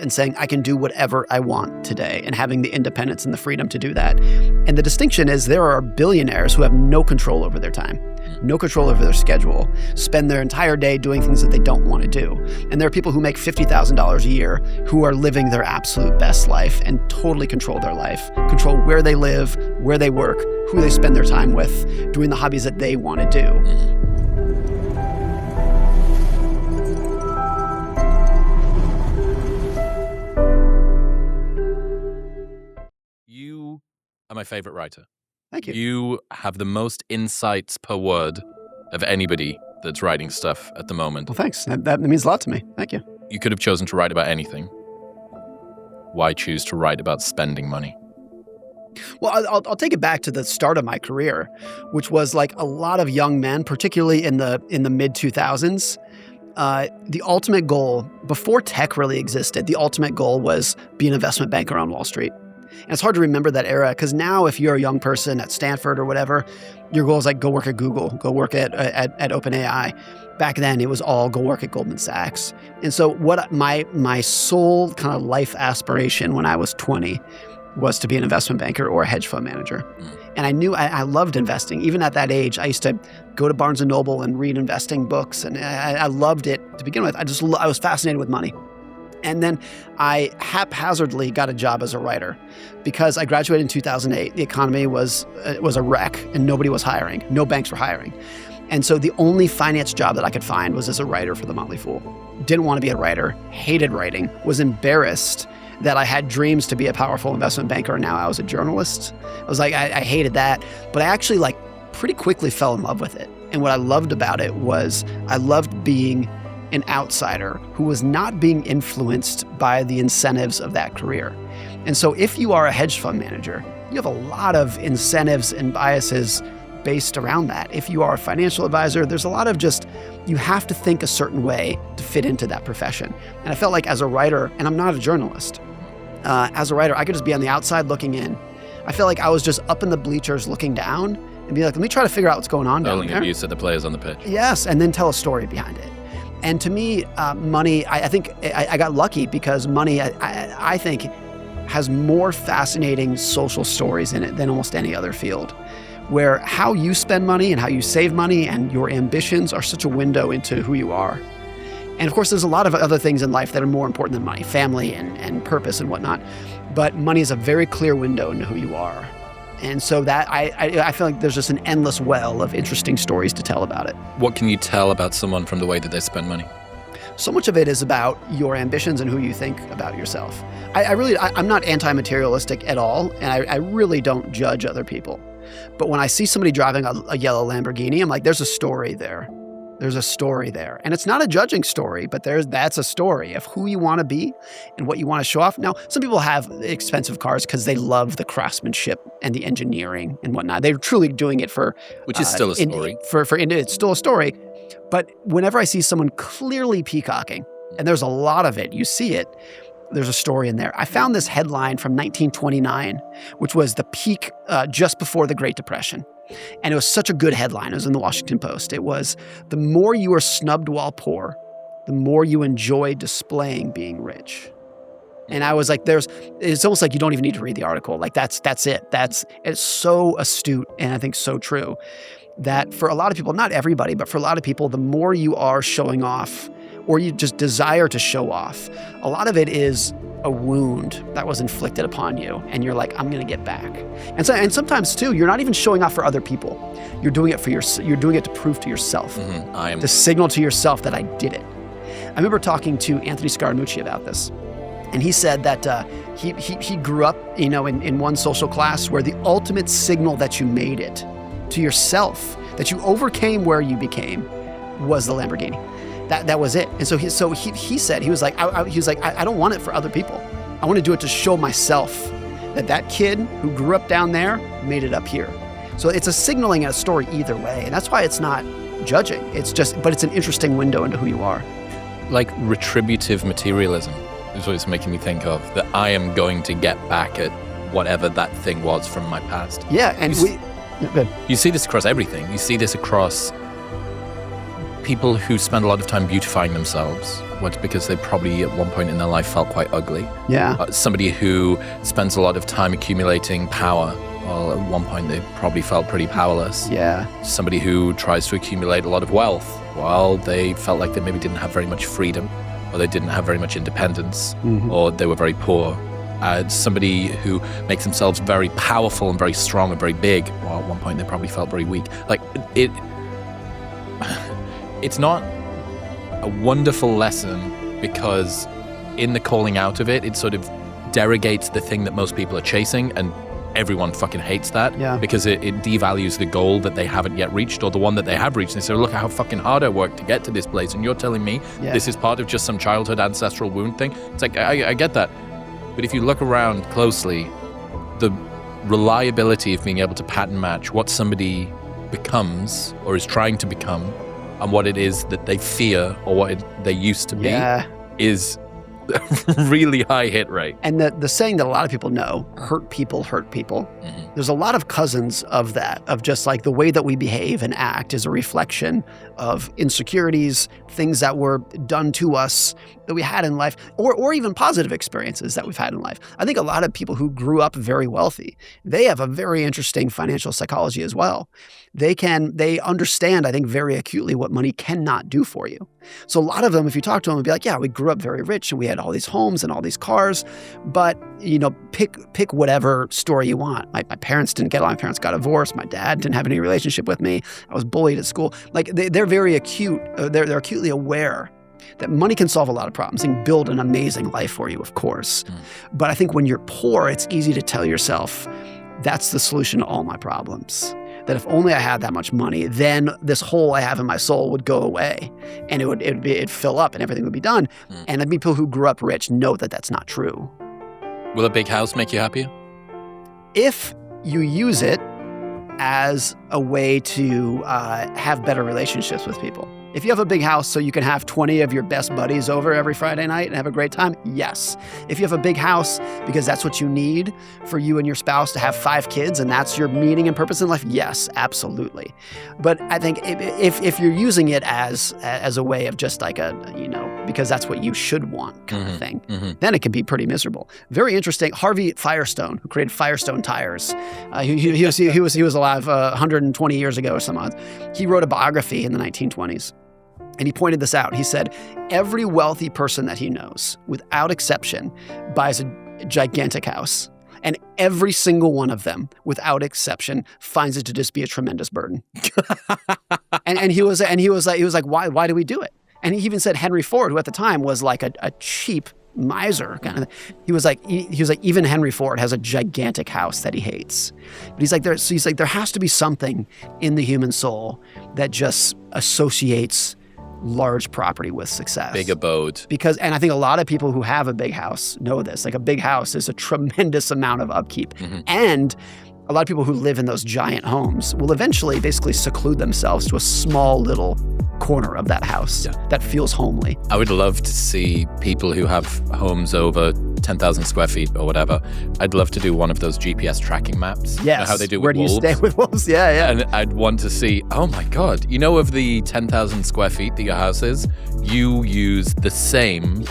and saying, I can do whatever I want today, and having the independence and the freedom to do that. And the distinction is there are billionaires who have no control over their time, no control over their schedule, spend their entire day doing things that they don't want to do. And there are people who make $50,000 a year who are living their absolute best life and totally control their life, control where they live, where they work, who they spend their time with, doing the hobbies that they want to do. You are my favorite writer. Thank you. You have the most insights per word of anybody that's writing stuff at the moment. Well, thanks. That means a lot to me. Thank you. You could have chosen to write about anything. Why choose to write about spending money? Well, I'll take it back to the start of my career, which was like a lot of young men, particularly in the mid 2000s. The ultimate goal, before tech really existed, the ultimate goal was be an investment banker on Wall Street. And it's hard to remember that era because now if you're a young person at Stanford or whatever, your goal is like go work at Google, go work at OpenAI. Back then it was all go work at Goldman Sachs. And so what my sole kind of life aspiration when I was 20 was to be an investment banker or a hedge fund manager. And I knew I loved investing. Even at that age, I used to go to Barnes & Noble and read investing books. And I loved it to begin with. I was fascinated with money. And then I haphazardly got a job as a writer because I graduated in 2008. The economy was a wreck and nobody was hiring. No banks were hiring. And so the only finance job that I could find was as a writer for The Motley Fool. Didn't want to be a writer, hated writing, was embarrassed that I had dreams to be a powerful investment banker and now I was a journalist. I was like, I hated that. But I actually pretty quickly fell in love with it. And what I loved about it was I loved being an outsider who was not being influenced by the incentives of that career. And so if you are a hedge fund manager, you have a lot of incentives and biases based around that. If you are a financial advisor, there's a lot of you have to think a certain way to fit into that profession. And I felt like as a writer, and I'm not a journalist, as a writer, I could just be on the outside looking in. I felt like I was just up in the bleachers looking down and be like, let me try to figure out what's going on down there. Hurling abuse at the players on the pitch. Yes, and then tell a story behind it. And to me, money, I think I got lucky because money, I think, has more fascinating social stories in it than almost any other field, where how you spend money and how you save money and your ambitions are such a window into who you are. And of course, there's a lot of other things in life that are more important than money, family and purpose and whatnot. But money is a very clear window into who you are. And so that I feel like there's just an endless well of interesting stories to tell about it. What can you tell about someone from the way that they spend money? So much of it is about your ambitions and who you think about yourself. I'm not anti-materialistic at all, and I really don't judge other people. But when I see somebody driving a yellow Lamborghini, I'm like, there's a story there. There's a story there. And it's not a judging story, but that's a story of who you want to be and what you want to show off. Now, some people have expensive cars because they love the craftsmanship and the engineering and whatnot. They're truly doing it for... Which is still a story. It's still a story. But whenever I see someone clearly peacocking, and there's a lot of it, you see it, there's a story in there. I found this headline from 1929, which was the peak just before the Great Depression. And it was such a good headline. It was in the Washington Post. It was, the more you are snubbed while poor, the more you enjoy displaying being rich. And I was like, it's almost like you don't even need to read the article. Like that's it. It's so astute and I think so true that for a lot of people, not everybody, but for a lot of people, the more you are showing off or you just desire to show off, a lot of it is a wound that was inflicted upon you. And you're like, I'm going to get back. And sometimes too, you're not even showing off for other people. You're doing it you're doing it to prove to yourself, to signal to yourself that I did it. I remember talking to Anthony Scaramucci about this. And he said that he grew up, in one social class where the ultimate signal that you made it to yourself, that you overcame where you became, was the Lamborghini. That was it. And so he said, he was like, I don't want it for other people. I want to do it to show myself that kid who grew up down there made it up here. So it's a signaling and a story either way. And that's why it's not judging. But it's an interesting window into who you are. Like retributive materialism is what it's making me think of, that I am going to get back at whatever that thing was from my past. Yeah, and you see this across everything. You see this across people who spend a lot of time beautifying themselves, Well, it's because they probably at one point in their life felt quite ugly. Yeah. Somebody who spends a lot of time accumulating power. Well, at one point they probably felt pretty powerless. Yeah. Somebody who tries to accumulate a lot of wealth. Well, they felt like they maybe didn't have very much freedom, or they didn't have very much independence, or they were very poor. Somebody who makes themselves very powerful and very strong and very big. Well, at one point they probably felt very weak. Like it's not a wonderful lesson because in the calling out of it, it sort of derogates the thing that most people are chasing, and everyone fucking hates that because it devalues the goal that they haven't yet reached or the one that they have reached. And they say, look how fucking hard I worked to get to this place, and you're telling me this is part of just some childhood ancestral wound thing? It's like, I get that. But if you look around closely, the reliability of being able to pattern match what somebody becomes or is trying to become and what it is that they fear or what they used to be is a really high hit rate. And the saying that a lot of people know, hurt people hurt people. There's a lot of cousins of that, of just like the way that we behave and act is a reflection of insecurities, things that were done to us that we had in life, or even positive experiences that we've had in life. I think a lot of people who grew up very wealthy, they have a very interesting financial psychology as well. They understand, I think, very acutely what money cannot do for you. So a lot of them, if you talk to them, would be like, yeah, we grew up very rich and we had all these homes and all these cars, but pick whatever story you want. My parents didn't get along. My parents got divorced. My dad didn't have any relationship with me. I was bullied at school. Like they're very acute. They're acutely aware that money can solve a lot of problems and build an amazing life for you, of course. But I think when you're poor, it's easy to tell yourself, that's the solution to all my problems. That if only I had that much money, then this hole I have in my soul would go away and it'd fill up and everything would be done. And the people who grew up rich know that that's not true. Will a big house make you happier? If you use it as a way to have better relationships with people. If you have a big house so you can have 20 of your best buddies over every Friday night and have a great time, yes. If you have a big house because that's what you need for you and your spouse to have 5 kids and that's your meaning and purpose in life, yes, absolutely. But I think if you're using it as a way of just like because that's what you should want kind of thing, then it can be pretty miserable. Very interesting. Harvey Firestone, who created Firestone tires, he was alive 120 years ago or something. He wrote a biography in the 1920s. And he pointed this out. He said, every wealthy person that he knows, without exception, buys a gigantic house. And every single one of them, without exception, finds it to just be a tremendous burden. and he was like, why do we do it? And he even said Henry Ford, who at the time was like a cheap miser kind of thing. He was like, even Henry Ford has a gigantic house that he hates. But he's like, there has to be something in the human soul that just associates large property with success. Big abode. And I think a lot of people who have a big house know this. Like a big house is a tremendous amount of upkeep. And a lot of people who live in those giant homes will eventually basically seclude themselves to a small little corner of that house that feels homely. I would love to see people who have homes over 10,000 square feet or whatever. I'd love to do one of those GPS tracking maps. Yes. You know how they do Where with wolves? Where do you stay with wolves? Yeah. And I'd want to see, oh my God, of the 10,000 square feet that your house is, you use the same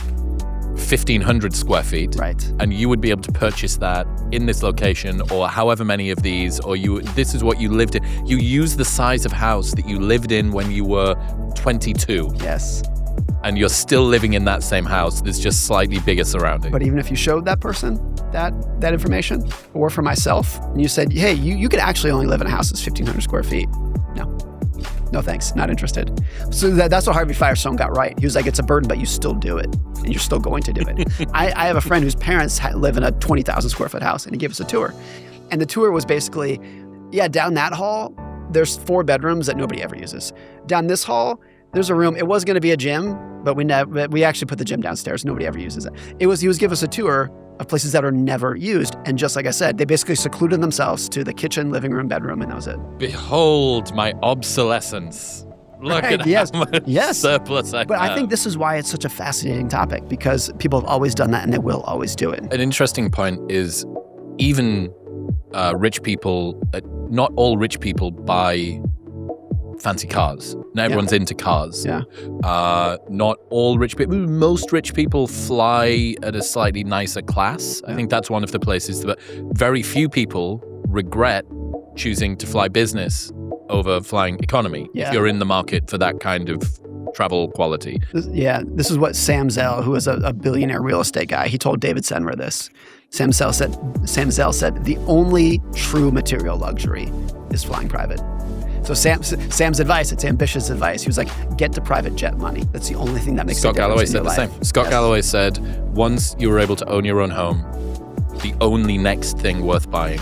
1,500 square feet. Right. And you would be able to purchase that in this location or however many of these, or this is what you lived in. You use the size of house that you lived in when you were 22. Yes. And you're still living in that same house. There's just slightly bigger surroundings. But even if you showed that person that information, or for myself, and you said, hey, you could actually only live in a house that's 1,500 square feet. No thanks, not interested. So that's what Harvey Firestone got right. He was like, it's a burden, but you still do it, and you're still going to do it. I have a friend whose parents live in a 20,000 square foot house, and he gave us a tour. And the tour was basically, down that hall, there's 4 bedrooms that nobody ever uses. Down this hall, there's a room. It was going to be a gym, but we actually put the gym downstairs. Nobody ever uses it. He was giving us a tour of places that are never used. And just like I said, they basically secluded themselves to the kitchen, living room, bedroom, and that was it. Behold my obsolescence. Look at how much surplus I have. But I think this is why it's such a fascinating topic, because people have always done that and they will always do it. An interesting point is even rich people, not all rich people buy fancy cars. Not everyone's into cars. Yeah. Not all rich people. Most rich people fly at a slightly nicer class. I think that's one of the places that very few people regret choosing to fly business over flying economy if you're in the market for that kind of travel quality. This is what Sam Zell, who is a billionaire real estate guy, he told David Senra this. Sam Zell said, the only true material luxury is flying private. So Sam's advice, it's ambitious advice. He was like, get to private jet money. That's the only thing that makes a difference. Scott Galloway said the same. Scott Galloway said, once you were able to own your own home, the only next thing worth buying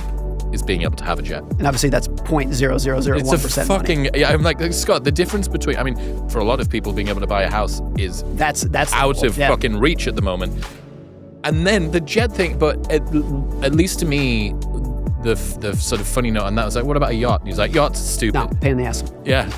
is being able to have a jet. And obviously that's 0.0001% It's a fucking money. I'm like, Scott, the difference between, I mean, for a lot of people, being able to buy a house is that's out of fucking reach at the moment. And then the jet thing, but at least to me, the sort of funny note on that was like, what about a yacht? And he was like, yachts stupid. No, pain in the ass. Yeah.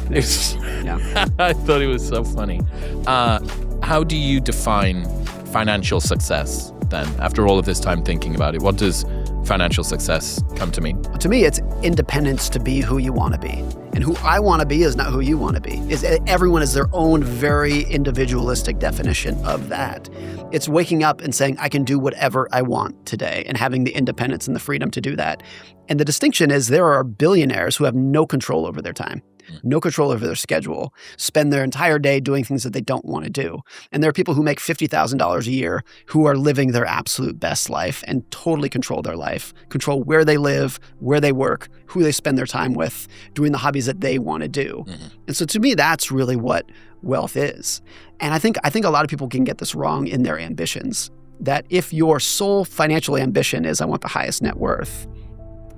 I thought it was so funny. How do you define financial success then? After all of this time thinking about it, what does financial success come to mean? To me, it's independence to be who you want to be. And who I want to be is not who you want to be. Everyone has their own very individualistic definition of that. It's waking up and saying, I can do whatever I want today, and having the independence and the freedom to do that. And the distinction is there are billionaires who have no control over their time, no control over their schedule, spend their entire day doing things that they don't want to do. And there are people who make $50,000 a year who are living their absolute best life and totally control their life, control where they live, where they work, who they spend their time with, doing the hobbies that they want to do. And so to me, that's really what wealth is. And I think a lot of people can get this wrong in their ambitions, that if your sole financial ambition is I want the highest net worth,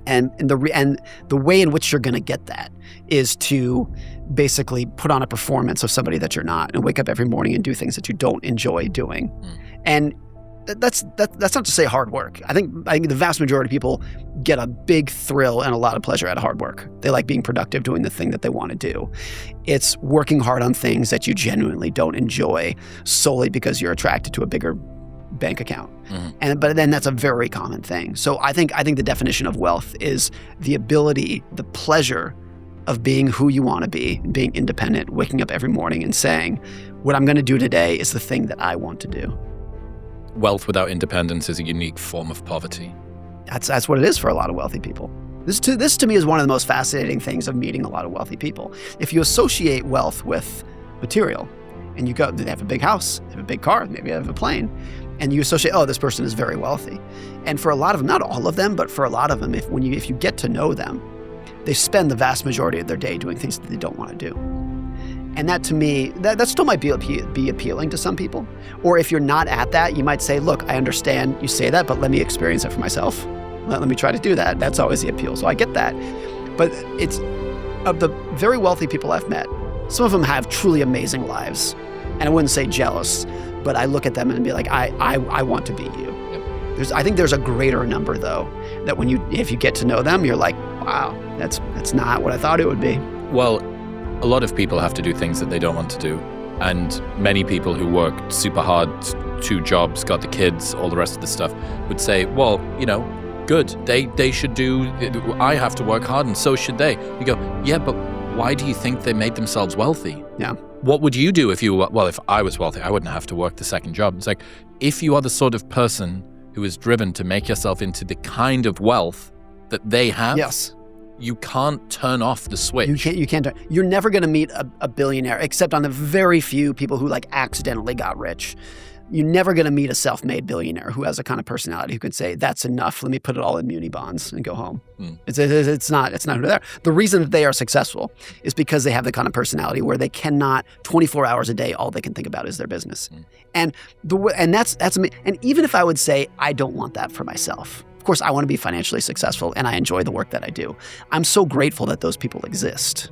and the way in which you're going to get that is to basically put on a performance of somebody that you're not, and wake up every morning and do things that you don't enjoy doing. And that's not to say hard work. I think the vast majority of people get a big thrill and a lot of pleasure out of hard work. They like being productive, doing the thing that they want to do. It's working hard on things that you genuinely don't enjoy solely because you're attracted to a bigger bank account. But then that's a very common thing. So I think the definition of wealth is the ability, the pleasure of being who you want to be, being independent, waking up every morning and saying, what I'm going to do today is the thing that I want to do. Wealth without independence is a unique form of poverty. That's what it is for a lot of wealthy people. This to me is one of the most fascinating things of meeting a lot of wealthy people. If you associate wealth with material, and you go, they have a big house, they have a big car, maybe they have a plane, and you associate, oh, this person is very wealthy. And for a lot of them, not all of them, but for a lot of them, if you get to know them, they spend the vast majority of their day doing things that they don't want to do. And that to me, that still might be appealing to some people. Or if you're not at that, you might say, look, I understand you say that, but let me experience it for myself. Let me try to do that. That's always the appeal. So I get that. But it's, of the very wealthy people I've met, some of them have truly amazing lives. And I wouldn't say jealous, but I look at them and be like, I want to be you. Yep. I think there's a greater number though, that if you get to know them, you're like, wow, that's not what I thought it would be. Well, a lot of people have to do things that they don't want to do. And many people who work super hard, 2 jobs, got the kids, all the rest of the stuff, would say, well, good. They should do, I have to work hard and so should they. You go, yeah, but why do you think they made themselves wealthy? Yeah. What would you do if I was wealthy, I wouldn't have to work the second job. It's like, if you are the sort of person who is driven to make yourself into the kind of wealth that they have, yes, you can't turn off the switch. You can't. You're never going to meet a billionaire, except on the very few people who accidentally got rich. You're never going to meet a self-made billionaire who has a kind of personality who can say, that's enough, let me put it all in muni bonds and go home. It's not who they are. The reason that they are successful is because they have the kind of personality where they cannot, 24 hours a day, all they can think about is their business. And that's me. And even if I would say, I don't want that for myself, of course, I want to be financially successful and I enjoy the work that I do. I'm so grateful that those people exist.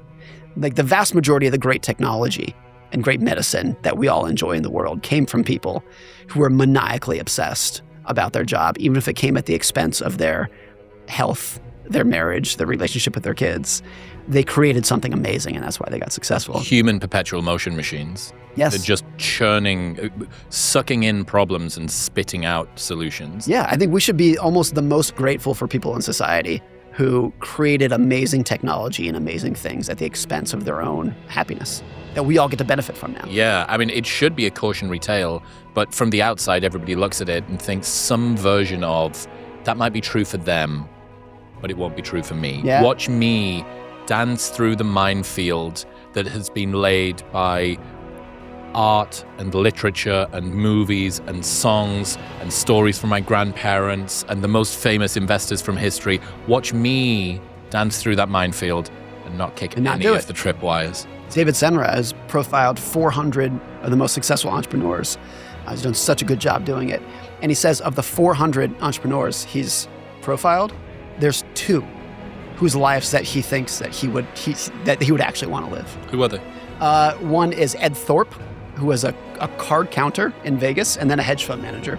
Like the vast majority of the great technology and great medicine that we all enjoy in the world came from people who are maniacally obsessed about their job, even if it came at the expense of their health, their marriage, their relationship with their kids. They created something amazing, and that's why they got successful. Human perpetual motion machines. Yes. They're just churning, sucking in problems and spitting out solutions. Yeah, I think we should be almost the most grateful for people in society who created amazing technology and amazing things at the expense of their own happiness that we all get to benefit from now. Yeah, I mean, it should be a cautionary tale, but from the outside, everybody looks at it and thinks some version of that might be true for them, but it won't be true for me. Yeah. Watch me dance through the minefield that has been laid by art and literature and movies and songs and stories from my grandparents and the most famous investors from history. Watch me dance through that minefield and not kick any of the tripwires. David Senra has profiled 400 of the most successful entrepreneurs. He's done such a good job doing it. And he says of the 400 entrepreneurs he's profiled, there's 2 whose lives that he thinks that he would actually want to live. Who are they? One is Ed Thorpe, who was a card counter in Vegas and then a hedge fund manager,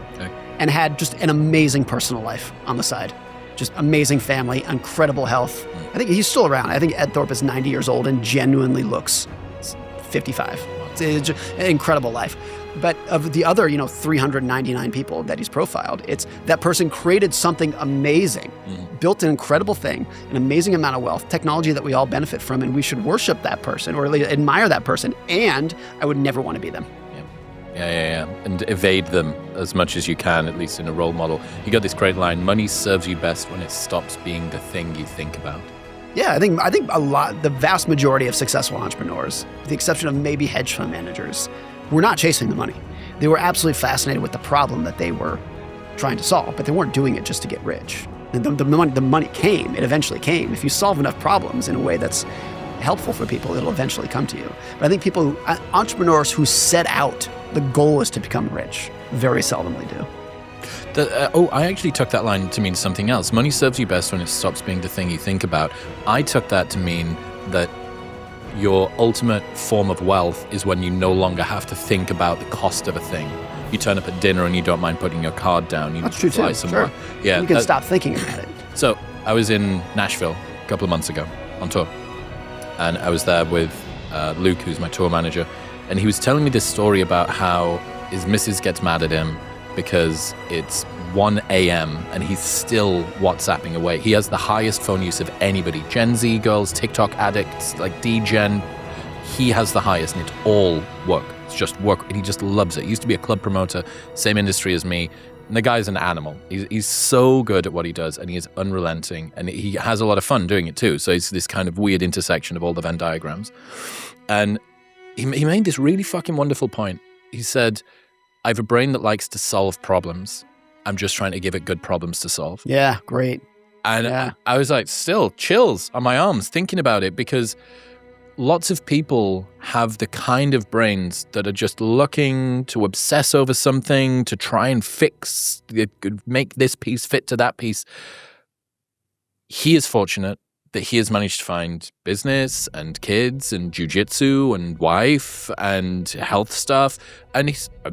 and had just an amazing personal life on the side. Just amazing family, incredible health. I think he's still around. I think Ed Thorpe is 90 years old and genuinely looks 55. It's an incredible life. But of the other, 399 people that he's profiled, it's that person created something amazing, built an incredible thing, an amazing amount of wealth, technology that we all benefit from, and we should worship that person or at least admire that person. And I would never want to be them. Yeah. And evade them as much as you can, at least in a role model. You got this great line, money serves you best when it stops being the thing you think about. Yeah, I think the vast majority of successful entrepreneurs, with the exception of maybe hedge fund managers, were not chasing the money. They were absolutely fascinated with the problem that they were trying to solve, but they weren't doing it just to get rich. The money came. It eventually came. If you solve enough problems in a way that's helpful for people, it'll eventually come to you. But I think entrepreneurs who set out, the goal is to become rich, very seldomly do. I actually took that line to mean something else. Money serves you best when it stops being the thing you think about. I took that to mean that your ultimate form of wealth is when you no longer have to think about the cost of a thing. You turn up at dinner and you don't mind putting your card down. That's true too. Somewhere. Sure. Yeah, you can stop thinking about it. So I was in Nashville a couple of months ago on tour, and I was there with Luke, who's my tour manager, and he was telling me this story about how his missus gets mad at him because it's 1 a.m. and he's still WhatsApping away. He has the highest phone use of anybody. Gen Z girls, TikTok addicts, like D-Gen. He has the highest, and it's all work. It's just work, and he just loves it. He used to be a club promoter, same industry as me. And the guy's an animal. He's so good at what he does, and he is unrelenting, and he has a lot of fun doing it too. So it's this kind of weird intersection of all the Venn diagrams. And he made this really fucking wonderful point. He said, I have a brain that likes to solve problems. I'm just trying to give it good problems to solve. Yeah, great. And I was like, still chills on my arms thinking about it, because lots of people have the kind of brains that are just looking to obsess over something, to try and fix, make this piece fit to that piece. He is fortunate that he has managed to find business and kids and jiu-jitsu and wife and health stuff. And he's a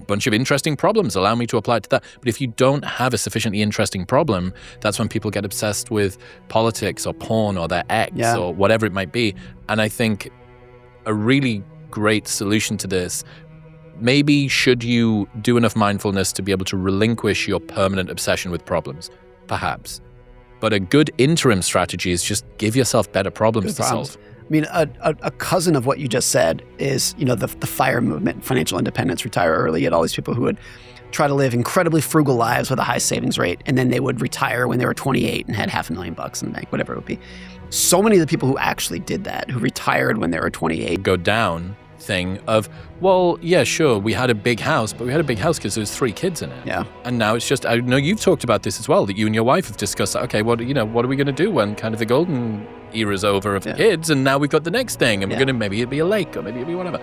bunch of interesting problems. Allow me to apply it to that. But if you don't have a sufficiently interesting problem, that's when people get obsessed with politics or porn or their ex or whatever it might be. And I think a really great solution to this, maybe should you do enough mindfulness to be able to relinquish your permanent obsession with problems? Perhaps. But a good interim strategy is just give yourself better problems to solve. I mean, a cousin of what you just said is, the FIRE movement, financial independence, retire early. You had all these people who would try to live incredibly frugal lives with a high savings rate, and then they would retire when they were 28 and had $500,000 in the bank, whatever it would be. So many of the people who actually did that, who retired when they were 28. Go down thing of, well, yeah, sure, we had a big house, but we had a big house because there was 3 kids in it. Yeah. And now it's just, I know you've talked about this as well, that you and your wife have discussed, okay, what are we going to do when kind of the golden era's over of kids, and now we've got the next thing, and we're going to, maybe it'll be a lake, or maybe it'll be whatever.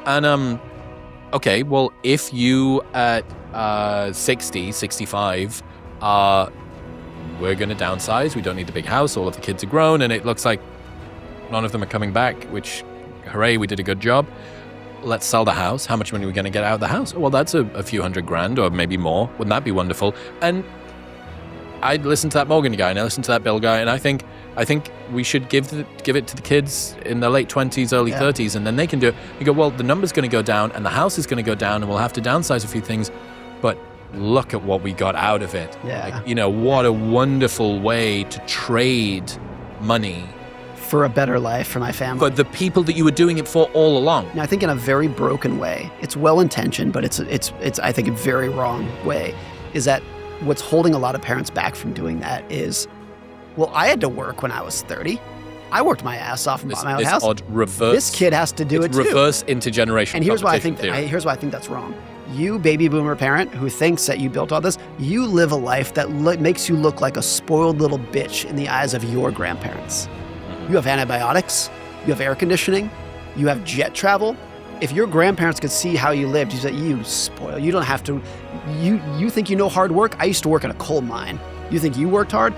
And, okay, well, if you at 60, 65 are, we're going to downsize, we don't need the big house, all of the kids are grown, and it looks like none of them are coming back, which, hooray, we did a good job. Let's sell the house. How much money are we going to get out of the house? Well, that's a few $100,000 or maybe more. Wouldn't that be wonderful? And I listened to that Morgan guy and I listened to that Bill guy, and I think we should give it to the kids in their late 20s, early 30s, and then they can do it. You go, well, the number's going to go down and the house is going to go down and we'll have to downsize a few things, but look at what we got out of it. Yeah. Like, you know, what a wonderful way to trade money for a better life for my family. But the people that you were doing it for all along. I think in a very broken way. It's well-intentioned, but it's I think a very wrong way. Is that what's holding a lot of parents back from doing that is, well, I had to work when I was 30. I worked my ass off and bought my own house. Odd reverse. This kid has to do it too. Reverse intergenerational. And here's why I think that's wrong. You baby boomer parent who thinks that you built all this, you live a life that makes you look like a spoiled little bitch in the eyes of your grandparents. You have antibiotics, you have air conditioning, you have jet travel. If your grandparents could see how you lived, you say, you spoil. You don't have to, you think you know hard work? I used to work in a coal mine. You think you worked hard?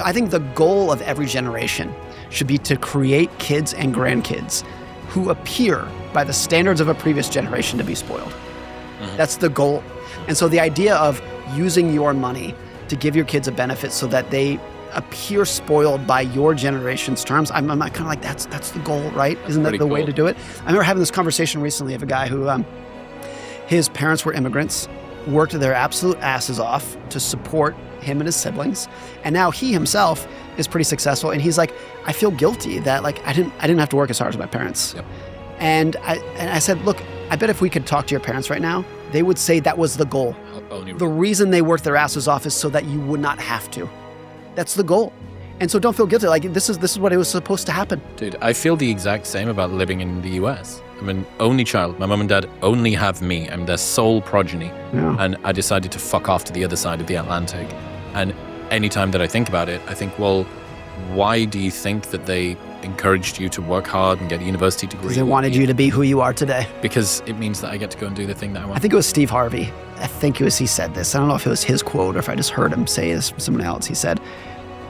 I think the goal of every generation should be to create kids and grandkids who appear by the standards of a previous generation to be spoiled. That's the goal. And so the idea of using your money to give your kids a benefit so that they appear spoiled by your generation's terms, I'm kind of like, that's the goal, right? Isn't that the way to do it? I remember having this conversation recently of a guy who, his parents were immigrants, worked their absolute asses off to support him and his siblings, and now he himself is pretty successful, and he's like, I feel guilty that like I didn't have to work as hard as my parents. Yep. And I said, look, I bet if we could talk to your parents right now, they would say that was the goal. The reason they worked their asses off is so that you would not have to. That's the goal. And so don't feel guilty. Like this is what it was supposed to happen. Dude, I feel the exact same about living in the US. I'm an only child. My mom and dad only have me. I'm their sole progeny. Yeah. And I decided to fuck off to the other side of the Atlantic. And anytime that I think about it, I think, well, why do you think that they encouraged you to work hard and get a university degree? Because they wanted you to be who you are today. Because it means that I get to go and do the thing that I want. I think it was Steve Harvey. He said this. I don't know if it was his quote or if I just heard him say this from someone else. He said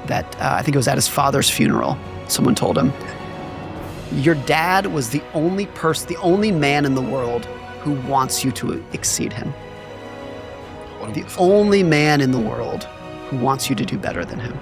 that, I think it was at his father's funeral, someone told him, your dad was the only man in the world who wants you to exceed him. The only man in the world who wants you to do better than him.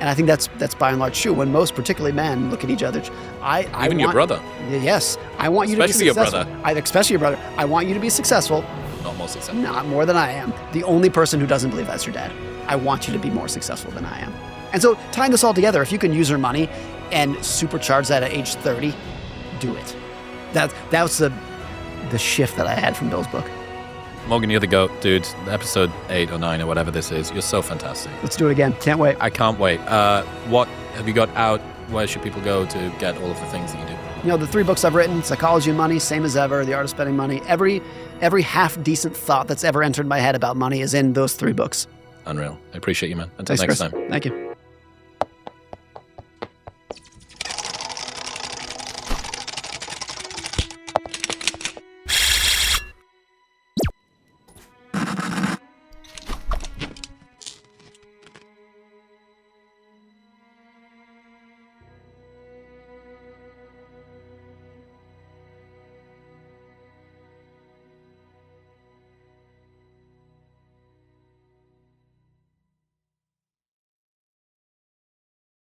And I think that's by and large true. When most, particularly men, look at each other, your brother. Yes, I want you to be successful. Especially your brother. I want you to be successful. Not more successful. Not more than I am. The only person who doesn't believe that's your dad. I want you to be more successful than I am. And so tying this all together, if you can use your money and supercharge that at age 30, do it. That was the shift that I had from Bill's book. Morgan, you're the GOAT, dude. Episode 8 or 9 or whatever this is. You're so fantastic. Let's do it again. Can't wait. I can't wait. What have you got out? Where should people go to get all of the things that you do? You know, the 3 books I've written, Psychology of Money, Same as Ever, The Art of Spending Money. Every half-decent thought that's ever entered my head about money is in those 3 books. Unreal. I appreciate you, man. Until Thanks, next Chris. time. Thank you.